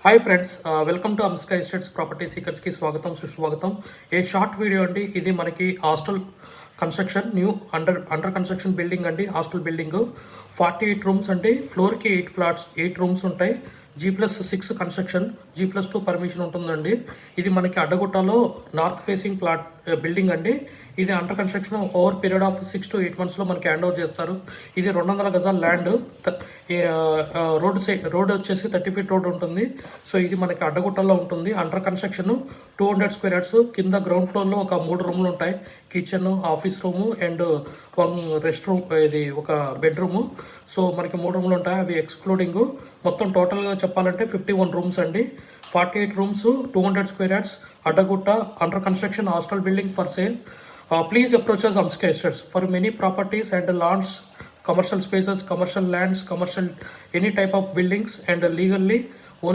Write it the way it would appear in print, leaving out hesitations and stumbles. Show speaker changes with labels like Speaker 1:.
Speaker 1: Hi friends, welcome to Amska estates property సీకర్స్కి స్వాగతం సుస్వాగతం. ఏ షార్ట్ వీడియో అండి. ఇది మనకి hostel construction, new under construction building అండి. హాస్టల్ బిల్డింగ్ 48 రూమ్స్ అండి. ఫ్లోర్కి 8 ప్లాట్స్, 8 రూమ్స్ ఉంటాయి. G+6 కన్స్ట్రక్షన్, G+2 పర్మిషన్ ఉంటుందండి. ఇది మనకి అడ్డగుట్టలో నార్త్ ఫేసింగ్ ప్లాట్ బిల్డింగ్ అండి. ఇది under construction over period of 6 to 8 monthsలో మనకి హ్యాండ్ ఓవర్ చేస్తారు. ఇది 200 గజాల ల్యాండ్. రోడ్ వచ్చేసి 30 feet రోడ్ ఉంటుంది. సో ఇది మనకి అడ్డగుట్టలో ఉంటుంది. Under construction 200 square yards. కింద గ్రౌండ్ ఫ్లోర్లో ఒక 3 రూమ్లు ఉంటాయి. Kitchen, office room and 1 rest room, ఇది ఒక బెడ్రూము. సో మనకి 3 రూమ్లు ఉంటాయి, అవి ఎక్స్క్లూడింగ్. మొత్తం టోటల్గా చెప్పాలంటే 51 రూమ్స్ అండి. 48 rooms, 200 square yards, Addagutta, under construction hostel building for sale. Please approach us Amska Estates for many properties and lands, commercial spaces, commercial lands, commercial any type of buildings and legally